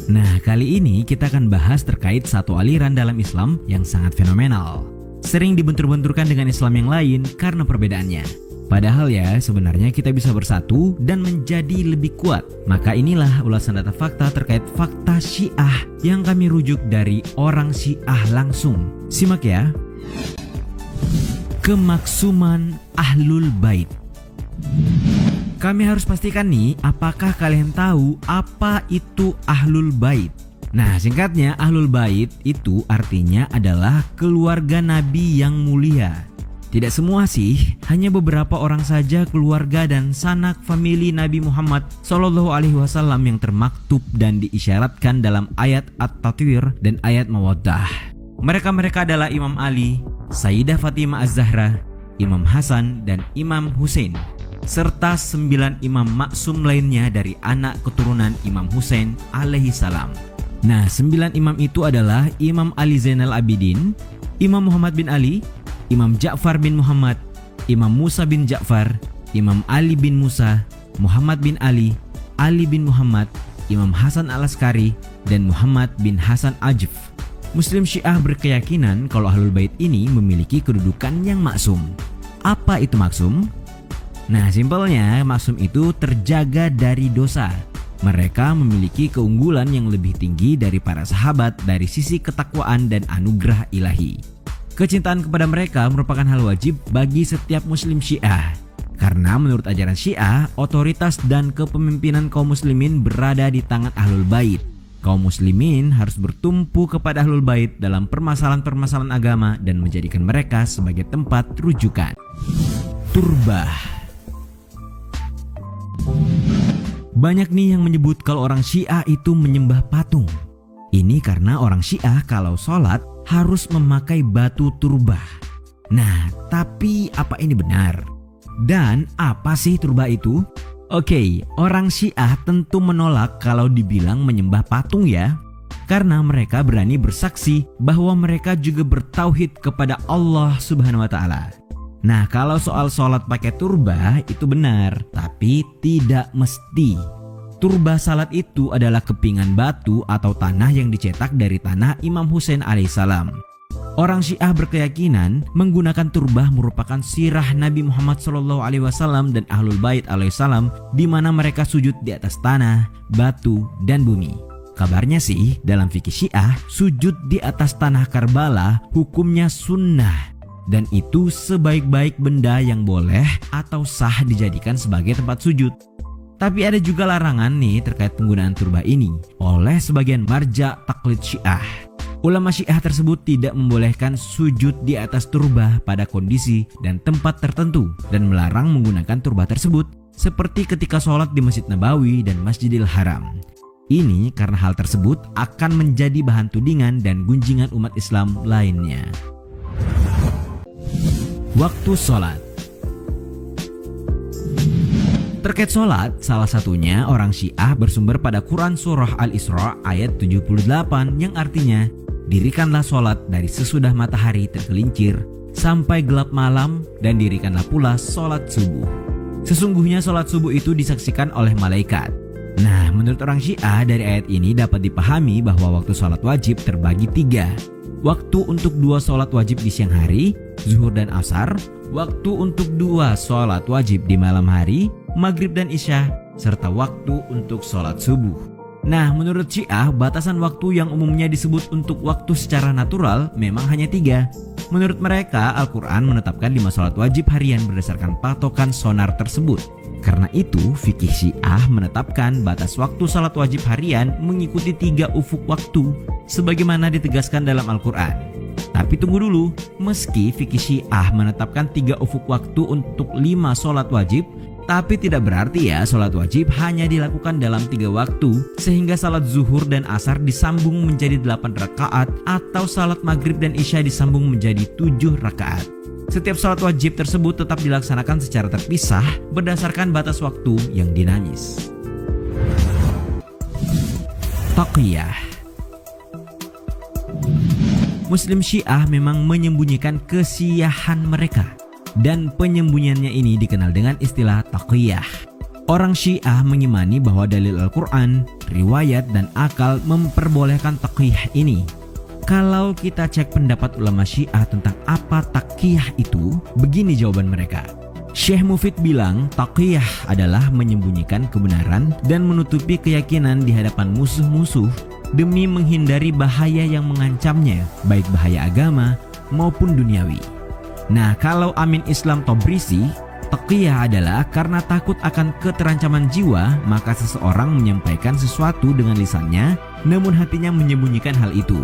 Nah, kali ini kita akan bahas terkait satu aliran dalam Islam yang sangat fenomenal. Sering dibentur-benturkan dengan Islam yang lain karena perbedaannya. Padahal ya, sebenarnya kita bisa bersatu dan menjadi lebih kuat. Maka inilah ulasan data fakta terkait fakta Syiah yang kami rujuk dari orang Syiah langsung. Simak ya. Kemaksuman Ahlul Bait. Kami harus pastikan nih, apakah kalian tahu apa itu Ahlul Bait? Nah, singkatnya Ahlul Bait itu artinya adalah keluarga Nabi yang mulia. Tidak semua sih, hanya beberapa orang saja keluarga dan sanak famili Nabi Muhammad SAW yang termaktub dan diisyaratkan dalam ayat At-Tatwir dan ayat Mawaddah. Mereka adalah Imam Ali, Sayyidah Fatimah Az-Zahra, Imam Hasan dan Imam Hussein, serta 9 imam maksum lainnya dari anak keturunan Imam Hussein alaihi salam. Nah, 9 imam itu adalah Imam Ali Zainal Abidin, Imam Muhammad bin Ali, Imam Ja'far bin Muhammad, Imam Musa bin Ja'far, Imam Ali bin Musa, Muhammad bin Ali bin Muhammad, Imam Hasan al-Askari, dan Muhammad bin Hasan Ajif. Muslim Syiah berkeyakinan kalau Ahlul Bait ini memiliki kedudukan yang maksum. Apa itu maksum? Nah, simpelnya maksum itu terjaga dari dosa. Mereka memiliki keunggulan yang lebih tinggi dari para sahabat dari sisi ketakwaan dan anugerah ilahi. Kecintaan kepada mereka merupakan hal wajib bagi setiap Muslim Syiah. Karena menurut ajaran Syiah, otoritas dan kepemimpinan kaum muslimin berada di tangan Ahlul Bait. Kaum muslimin harus bertumpu kepada Ahlul Bait dalam permasalahan-permasalahan agama dan menjadikan mereka sebagai tempat rujukan. Turbah. Banyak nih yang menyebut kalau orang Syiah itu menyembah patung. Ini karena orang Syiah kalau sholat harus memakai batu turbah. Nah, tapi apa ini benar? Dan apa sih turbah itu? Oke, orang Syiah tentu menolak kalau dibilang menyembah patung ya. Karena mereka berani bersaksi bahwa mereka juga bertauhid kepada Allah Subhanahu wa Ta'ala. Nah, kalau soal sholat pakai turbah itu benar, tapi tidak mesti. Turbah salat itu adalah kepingan batu atau tanah yang dicetak dari tanah Imam Hussein alaihissalam. Orang Syiah berkeyakinan menggunakan turbah merupakan sirah Nabi Muhammad SAW dan Ahlul Bait alaihissalam, di mana mereka sujud di atas tanah, batu, dan bumi. Kabarnya sih dalam fikih Syiah, sujud di atas tanah Karbala hukumnya sunnah. Dan itu sebaik-baik benda yang boleh atau sah dijadikan sebagai tempat sujud. Tapi ada juga larangan nih terkait penggunaan turbah ini oleh sebagian marja taklid Syiah. Ulama Syiah tersebut tidak membolehkan sujud di atas turbah pada kondisi dan tempat tertentu dan melarang menggunakan turbah tersebut seperti ketika sholat di Masjid Nabawi dan Masjidil Haram. Ini karena hal tersebut akan menjadi bahan tudingan dan gunjingan umat Islam lainnya. Waktu sholat. Terkait sholat, salah satunya orang Syiah bersumber pada Quran Surah Al-Isra ayat 78 yang artinya, dirikanlah sholat dari sesudah matahari tergelincir sampai gelap malam dan dirikanlah pula sholat subuh. Sesungguhnya sholat subuh itu disaksikan oleh malaikat. Nah, menurut orang Syiah dari ayat ini dapat dipahami bahwa waktu sholat wajib terbagi 3. Waktu untuk 2 sholat wajib di siang hari, zuhur dan asar, waktu untuk 2 sholat wajib di malam hari, maghrib dan isya, serta waktu untuk sholat subuh. Nah, menurut Syiah, batasan waktu yang umumnya disebut untuk waktu secara natural memang hanya 3. Menurut mereka, Al-Quran menetapkan 5 sholat wajib harian berdasarkan patokan sonar tersebut. Karena itu, fikih Syiah menetapkan batas waktu sholat wajib harian mengikuti 3 ufuk waktu, sebagaimana ditegaskan dalam Al-Quran. Tapi tunggu dulu, meski fikih Syiah menetapkan 3 ufuk waktu untuk 5 sholat wajib, tapi tidak berarti ya sholat wajib hanya dilakukan dalam 3 waktu, sehingga salat zuhur dan asar disambung menjadi 8 rakaat atau salat maghrib dan isya disambung menjadi 7 rakaat. Setiap salat wajib tersebut tetap dilaksanakan secara terpisah berdasarkan batas waktu yang dinamis. Taqiyah. Muslim Syiah memang menyembunyikan kesiahan mereka, dan penyembunyiannya ini dikenal dengan istilah taqiyah. Orang Syiah mengimani bahwa dalil Al-Quran, riwayat, dan akal memperbolehkan taqiyah ini. Kalau kita cek pendapat ulama Syiah tentang apa taqiyah itu, begini jawaban mereka. Syekh Mufid bilang taqiyah adalah menyembunyikan kebenaran dan menutupi keyakinan di hadapan musuh-musuh demi menghindari bahaya yang mengancamnya, baik bahaya agama maupun duniawi. Nah, kalau Amin Islam Tobrisi, taqiyah adalah karena takut akan keterancaman jiwa, maka seseorang menyampaikan sesuatu dengan lisannya, namun hatinya menyembunyikan hal itu.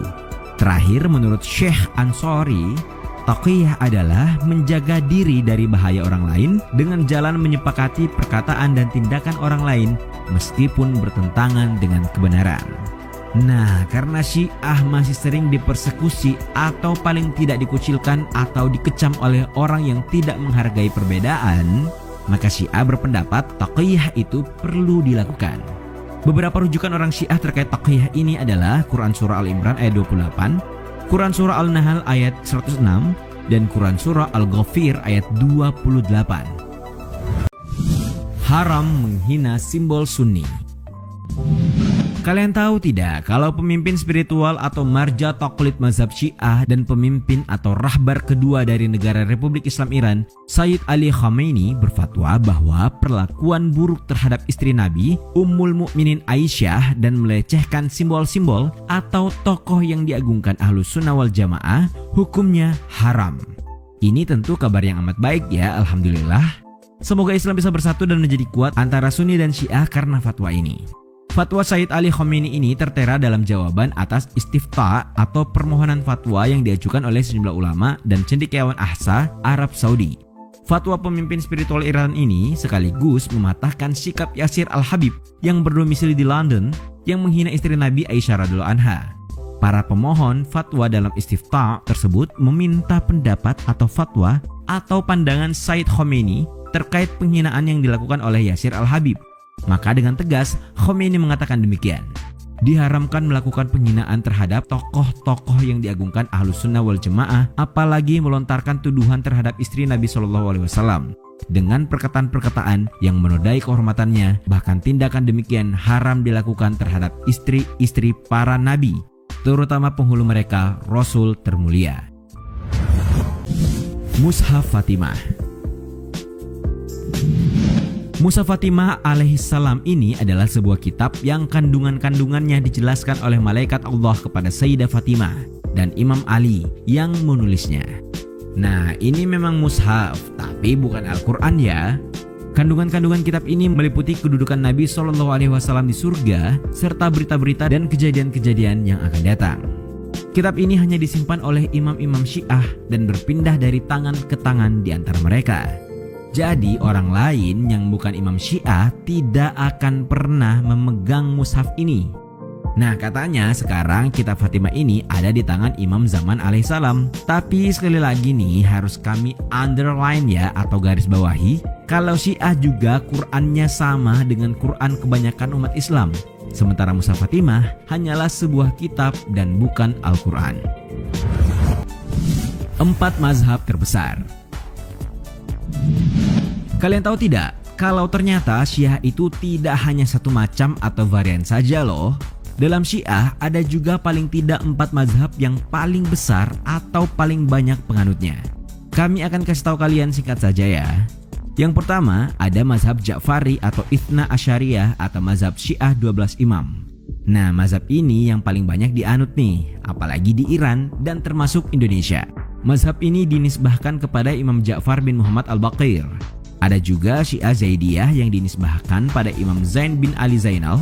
Terakhir, menurut Syekh Ansori, taqiyah adalah menjaga diri dari bahaya orang lain dengan jalan menyepakati perkataan dan tindakan orang lain meskipun bertentangan dengan kebenaran. Nah, karena Syiah masih sering dipersekusi atau paling tidak dikucilkan atau dikecam oleh orang yang tidak menghargai perbedaan, maka Syiah berpendapat taqiyah itu perlu dilakukan. Beberapa rujukan orang Syiah terkait taqiyah ini adalah Quran Surah Al-Imran ayat 28, Quran Surah Al-Nahl ayat 106, dan Quran Surah Al-Ghafir ayat 28. Haram menghina simbol Sunni. Kalian tahu tidak kalau pemimpin spiritual atau marja taklid mazhab Syiah dan pemimpin atau rahbar kedua dari negara Republik Islam Iran, Sayyid Ali Khamenei, berfatwa bahwa perlakuan buruk terhadap istri Nabi, Ummul Mukminin Aisyah, dan melecehkan simbol-simbol atau tokoh yang diagungkan Ahlus Sunnah wal Jamaah hukumnya haram. Ini tentu kabar yang amat baik ya, alhamdulillah. Semoga Islam bisa bersatu dan menjadi kuat antara Sunni dan Syiah karena fatwa ini. Fatwa Sayyid Ali Khamenei ini tertera dalam jawaban atas istifta atau permohonan fatwa yang diajukan oleh sejumlah ulama dan cendekiawan Ahsa, Arab Saudi. Fatwa pemimpin spiritual Iran ini sekaligus mematahkan sikap Yasir Al-Habib yang berdomisili di London yang menghina istri Nabi Aisyah radhiyallahu anha. Para pemohon fatwa dalam istifta tersebut meminta pendapat atau fatwa atau pandangan Sayyid Khamenei terkait penghinaan yang dilakukan oleh Yasir Al-Habib. Maka dengan tegas Khamenei mengatakan demikian. Diharamkan melakukan penghinaan terhadap tokoh-tokoh yang diagungkan Ahlus Sunnah wal Jamaah, apalagi melontarkan tuduhan terhadap istri Nabi SAW dengan perkataan-perkataan yang menodai kehormatannya. Bahkan tindakan demikian haram dilakukan terhadap istri-istri para nabi, terutama penghulu mereka Rasul termulia. Mushaf Fatimah. Mushaf Fatimah alaihissalam ini adalah sebuah kitab yang kandungan-kandungannya dijelaskan oleh malaikat Allah kepada Sayyidah Fatimah dan Imam Ali yang menulisnya. Nah, ini memang mushaf, tapi bukan Al-Quran ya. Kandungan-kandungan kitab ini meliputi kedudukan Nabi SAW di surga, serta berita-berita dan kejadian-kejadian yang akan datang. Kitab ini hanya disimpan oleh imam-imam Syiah dan berpindah dari tangan ke tangan di antara mereka. Jadi orang lain yang bukan imam Syiah tidak akan pernah memegang mushaf ini. Nah, katanya sekarang kitab Fatimah ini ada di tangan Imam Zaman alaihissalam. Tapi sekali lagi nih harus kami underline ya atau garis bawahi, kalau Syiah juga Qur'annya sama dengan Qur'an kebanyakan umat Islam. Sementara mushaf Fatimah hanyalah sebuah kitab dan bukan Al-Quran. 4 mazhab terbesar. Kalian tahu tidak, kalau ternyata Syiah itu tidak hanya satu macam atau varian saja loh. Dalam Syiah ada juga paling tidak 4 mazhab yang paling besar atau paling banyak penganutnya. Kami akan kasih tahu kalian singkat saja ya. Yang pertama ada mazhab Ja'fari atau Itsna Asyariyah atau mazhab Syiah 12 imam. Nah, mazhab ini yang paling banyak dianut nih, apalagi di Iran dan termasuk Indonesia. Mazhab ini dinisbahkan kepada Imam Ja'far bin Muhammad Al-Baqir. Ada juga Syiah Zaidiyah yang dinisbahkan pada Imam Zain bin Ali Zainal.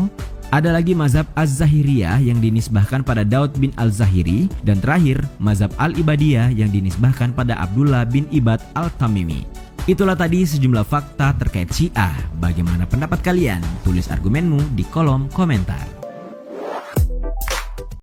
Ada lagi mazhab Az-Zahiriyah yang dinisbahkan pada Daud bin Al-Zahiri. Dan terakhir mazhab Al-Ibadiyah yang dinisbahkan pada Abdullah bin Ibad Al-Tamimi. Itulah tadi sejumlah fakta terkait Syiah. Bagaimana pendapat kalian? Tulis argumenmu di kolom komentar.